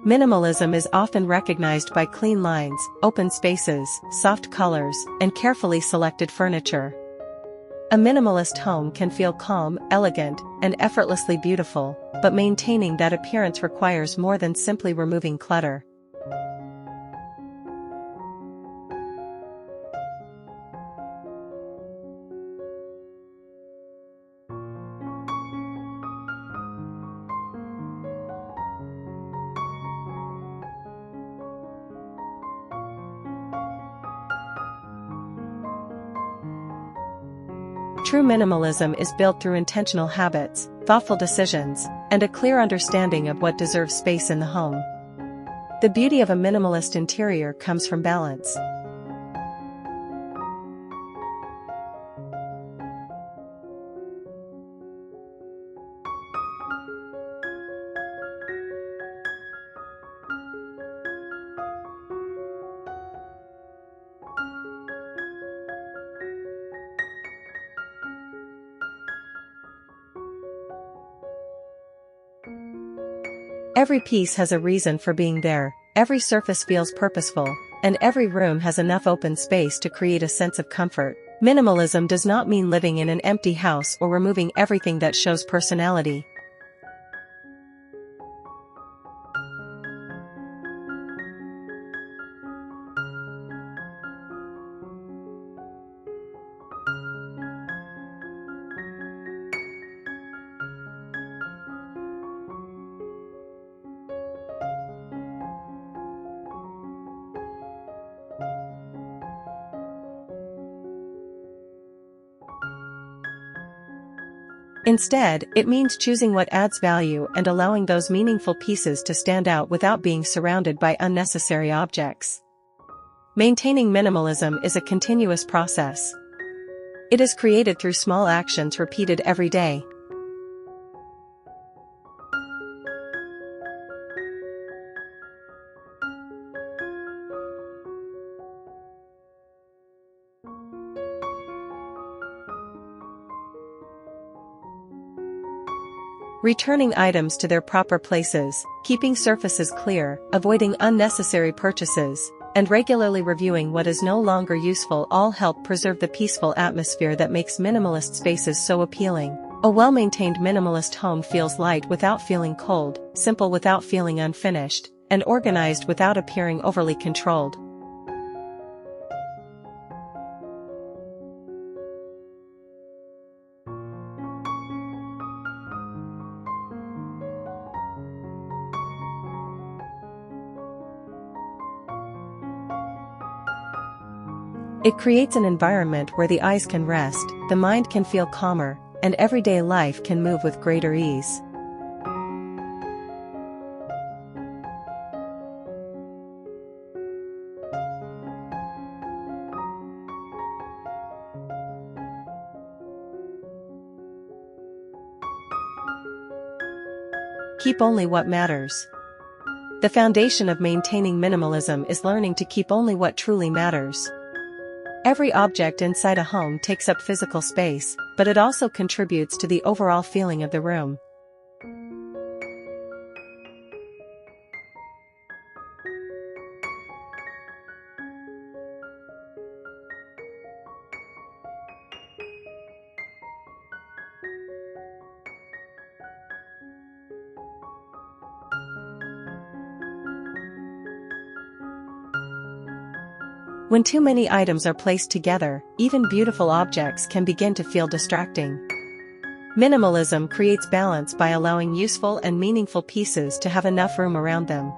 Minimalism is often recognized by clean lines, open spaces, soft colors, and carefully selected furniture. A minimalist home can feel calm, elegant, and effortlessly beautiful, but maintaining that appearance requires more than simply removing clutter. True minimalism is built through intentional habits, thoughtful decisions, and a clear understanding of what deserves space in the home. The beauty of a minimalist interior comes from balance. Every piece has a reason for being there, every surface feels purposeful, and every room has enough open space to create a sense of comfort. Minimalism does not mean living in an empty house or removing everything that shows personality. Instead, it means choosing what adds value and allowing those meaningful pieces to stand out without being surrounded by unnecessary objects. Maintaining minimalism is a continuous process. It is created through small actions repeated every day. Returning items to their proper places, keeping surfaces clear, avoiding unnecessary purchases, and regularly reviewing what is no longer useful all help preserve the peaceful atmosphere that makes minimalist spaces so appealing. A well-maintained minimalist home feels light without feeling cold, simple without feeling unfinished, and organized without appearing overly controlled. It creates an environment where the eyes can rest, the mind can feel calmer, and everyday life can move with greater ease. Keep only what matters. The foundation of maintaining minimalism is learning to keep only what truly matters. Every object inside a home takes up physical space, but it also contributes to the overall feeling of the room. When too many items are placed together, even beautiful objects can begin to feel distracting. Minimalism creates balance by allowing useful and meaningful pieces to have enough room around them.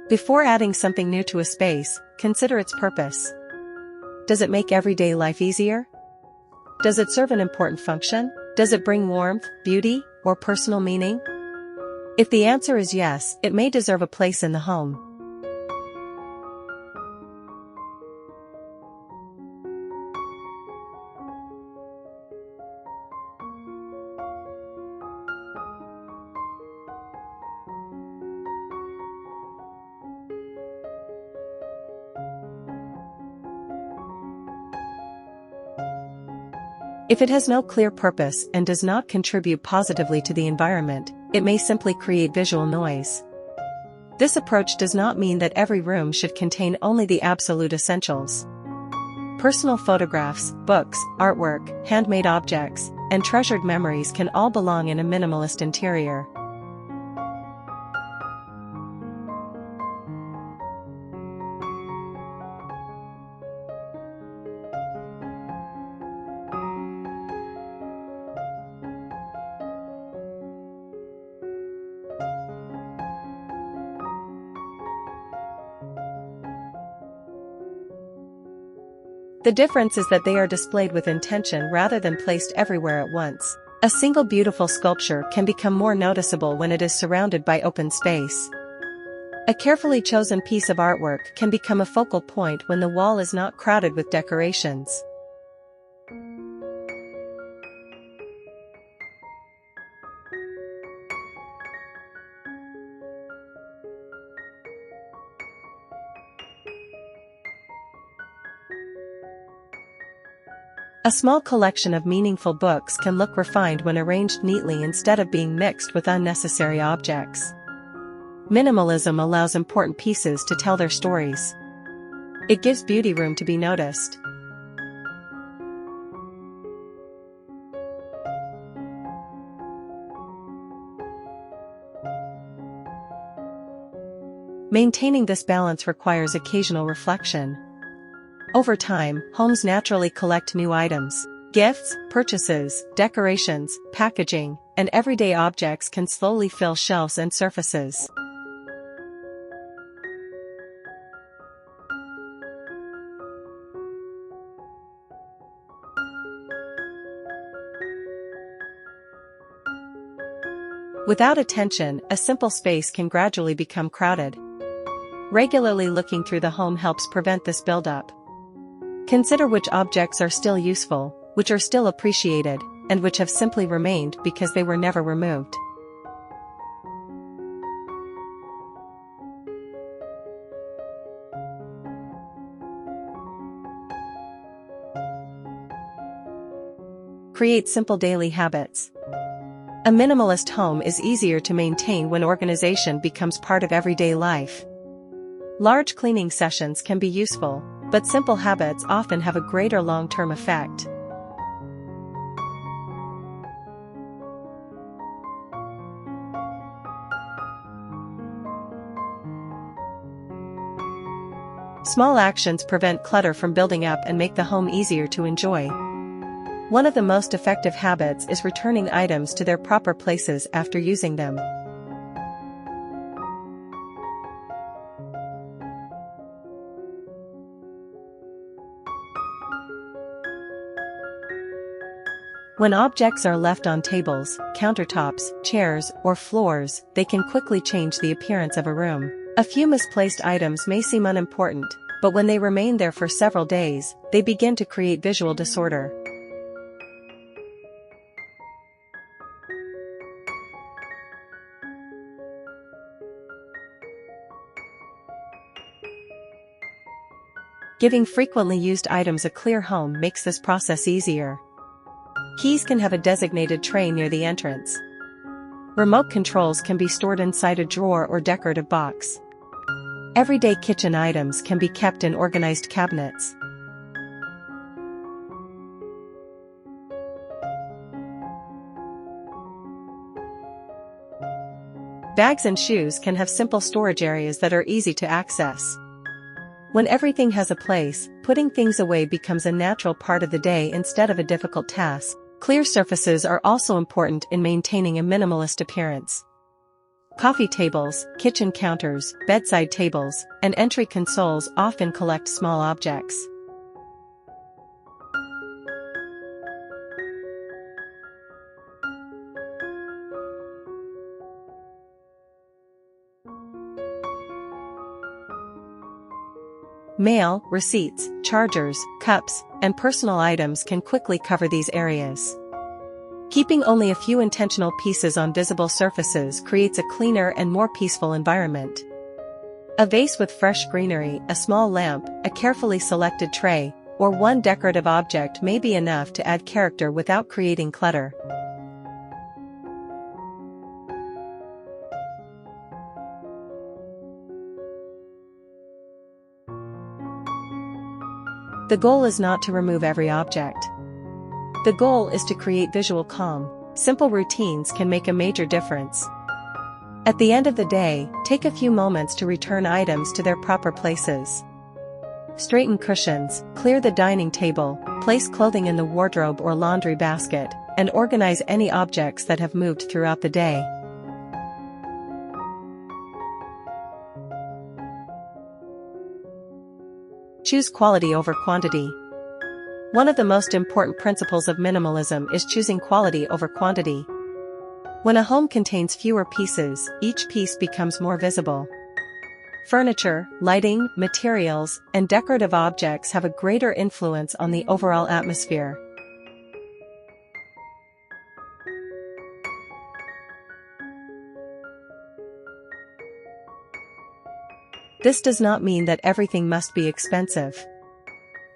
Before adding something new to a space, consider its purpose. Does it make everyday life easier? Does it serve an important function? Does it bring warmth, beauty, or personal meaning? If the answer is yes, it may deserve a place in the home. If it has no clear purpose and does not contribute positively to the environment, it may simply create visual noise. This approach does not mean that every room should contain only the absolute essentials. Personal photographs, books, artwork, handmade objects, and treasured memories can all belong in a minimalist interior. The difference is that they are displayed with intention rather than placed everywhere at once. A single beautiful sculpture can become more noticeable when it is surrounded by open space. A carefully chosen piece of artwork can become a focal point when the wall is not crowded with decorations. A small collection of meaningful books can look refined when arranged neatly instead of being mixed with unnecessary objects. Minimalism allows important pieces to tell their stories. It gives beauty room to be noticed. Maintaining this balance requires occasional reflection. Over time, homes naturally collect new items. Gifts, purchases, decorations, packaging, and everyday objects can slowly fill shelves and surfaces. Without attention, a simple space can gradually become crowded. Regularly looking through the home helps prevent this buildup. Consider which objects are still useful, which are still appreciated, and which have simply remained because they were never removed. Create simple daily habits. A minimalist home is easier to maintain when organization becomes part of everyday life. Large cleaning sessions can be useful, but simple habits often have a greater long-term effect. Small actions prevent clutter from building up and make the home easier to enjoy. One of the most effective habits is returning items to their proper places after using them. When objects are left on tables, countertops, chairs, or floors, they can quickly change the appearance of a room. A few misplaced items may seem unimportant, but when they remain there for several days, they begin to create visual disorder. Giving frequently used items a clear home makes this process easier. Keys can have a designated tray near the entrance. Remote controls can be stored inside a drawer or decorative box. Everyday kitchen items can be kept in organized cabinets. Bags and shoes can have simple storage areas that are easy to access. When everything has a place, putting things away becomes a natural part of the day instead of a difficult task. Clear surfaces are also important in maintaining a minimalist appearance. Coffee tables, kitchen counters, bedside tables, and entry consoles often collect small objects. Mail, receipts, chargers, cups, and personal items can quickly cover these areas. Keeping only a few intentional pieces on visible surfaces creates a cleaner and more peaceful environment. A vase with fresh greenery, a small lamp, a carefully selected tray, or one decorative object may be enough to add character without creating clutter. The goal is not to remove every object. The goal is to create visual calm. Simple routines can make a major difference. At the end of the day, take a few moments to return items to their proper places. Straighten cushions, clear the dining table, place clothing in the wardrobe or laundry basket, and organize any objects that have moved throughout the day. Choose quality over quantity. One of the most important principles of minimalism is choosing quality over quantity. When a home contains fewer pieces, each piece becomes more visible. Furniture, lighting, materials, and decorative objects have a greater influence on the overall atmosphere. This does not mean that everything must be expensive.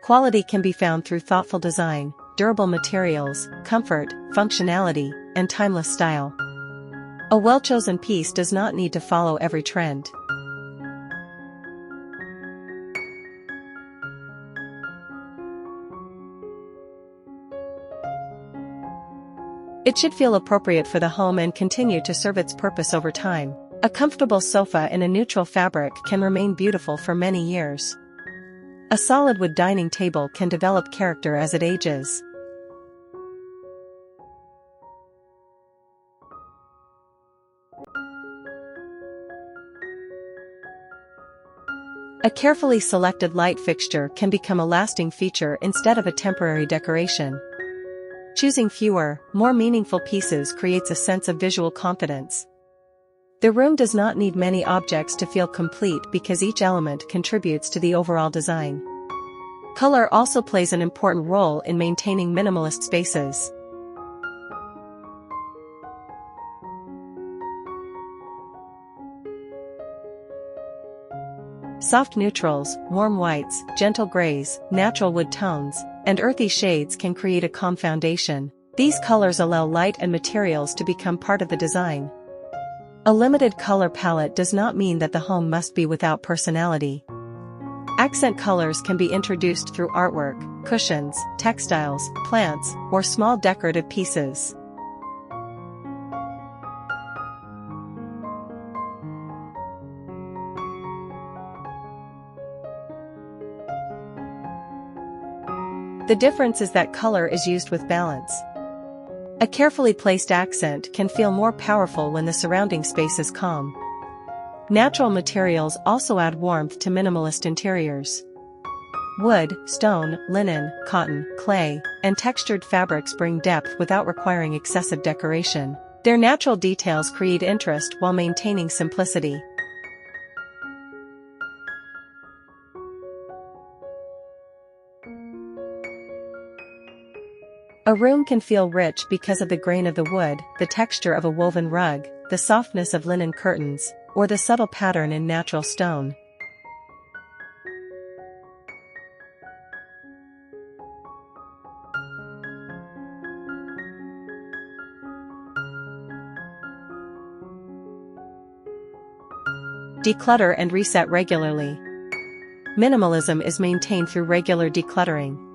Quality can be found through thoughtful design, durable materials, comfort, functionality, and timeless style. A well-chosen piece does not need to follow every trend. It should feel appropriate for the home and continue to serve its purpose over time. A comfortable sofa in a neutral fabric can remain beautiful for many years. A solid wood dining table can develop character as it ages. A carefully selected light fixture can become a lasting feature instead of a temporary decoration. Choosing fewer, more meaningful pieces creates a sense of visual confidence. The room does not need many objects to feel complete because each element contributes to the overall design. Color also plays an important role in maintaining minimalist spaces. Soft neutrals, warm whites, gentle grays, natural wood tones, and earthy shades can create a calm foundation. These colors allow light and materials to become part of the design. A limited color palette does not mean that the home must be without personality. Accent colors can be introduced through artwork, cushions, textiles, plants, or small decorative pieces. The difference is that color is used with balance. A carefully placed accent can feel more powerful when the surrounding space is calm. Natural materials also add warmth to minimalist interiors. Wood, stone, linen, cotton, clay, and textured fabrics bring depth without requiring excessive decoration. Their natural details create interest while maintaining simplicity. A room can feel rich because of the grain of the wood, the texture of a woven rug, the softness of linen curtains, or the subtle pattern in natural stone. Declutter and reset regularly. Minimalism is maintained through regular decluttering.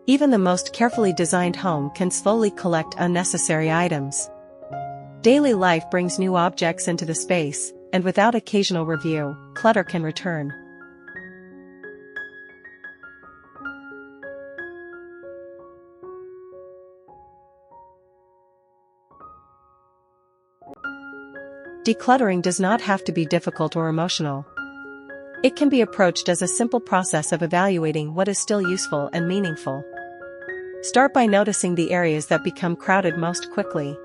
Even the most carefully designed home can slowly collect unnecessary items. Daily life brings new objects into the space, and without occasional review, clutter can return. Decluttering does not have to be difficult or emotional. It can be approached as a simple process of evaluating what is still useful and meaningful. Start by noticing the areas that become crowded most quickly.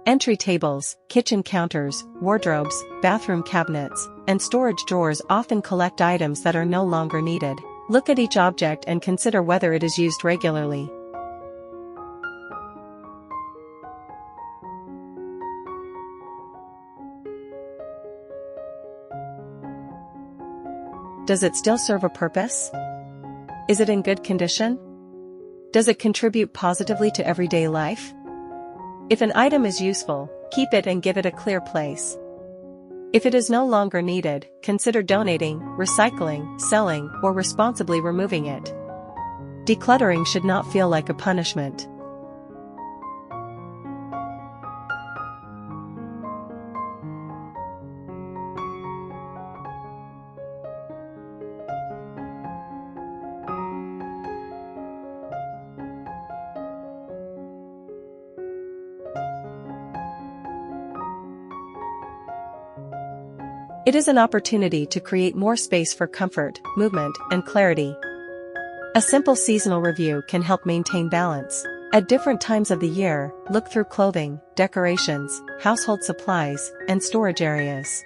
Entry tables, kitchen counters, wardrobes, bathroom cabinets, and storage drawers often collect items that are no longer needed. Look at each object and consider whether it is used regularly. Does it still serve a purpose? Is it in good condition? Does it contribute positively to everyday life? If an item is useful, keep it and give it a clear place. If it is no longer needed, consider donating, recycling, selling, or responsibly removing it. Decluttering should not feel like a punishment. It is an opportunity to create more space for comfort, movement, and clarity. A simple seasonal review can help maintain balance. At different times of the year, look through clothing, decorations, household supplies, and storage areas.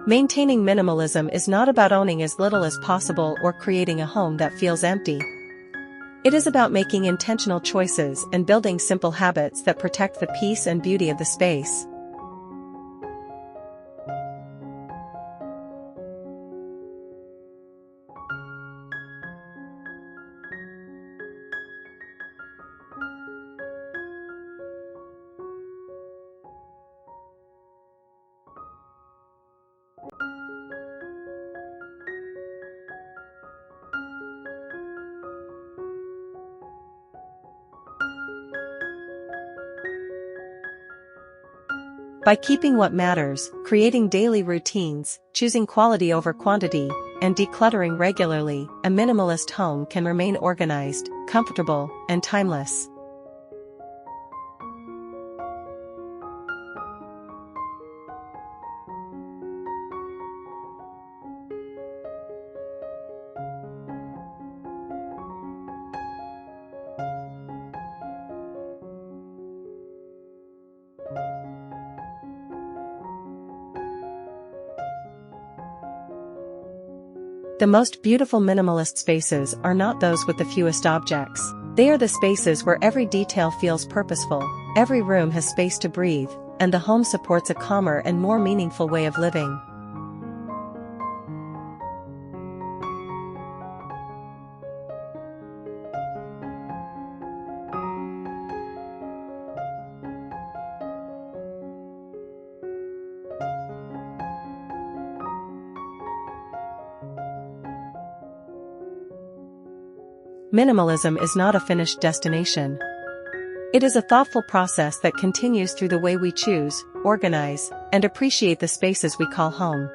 Maintaining minimalism is not about owning as little as possible or creating a home that feels empty. It is about making intentional choices and building simple habits that protect the peace and beauty of the space. By keeping what matters, creating daily routines, choosing quality over quantity, and decluttering regularly, a minimalist home can remain organized, comfortable, and timeless. The most beautiful minimalist spaces are not those with the fewest objects. They are the spaces where every detail feels purposeful, every room has space to breathe, and the home supports a calmer and more meaningful way of living. Minimalism is not a finished destination. It is a thoughtful process that continues through the way we choose, organize, and appreciate the spaces we call home.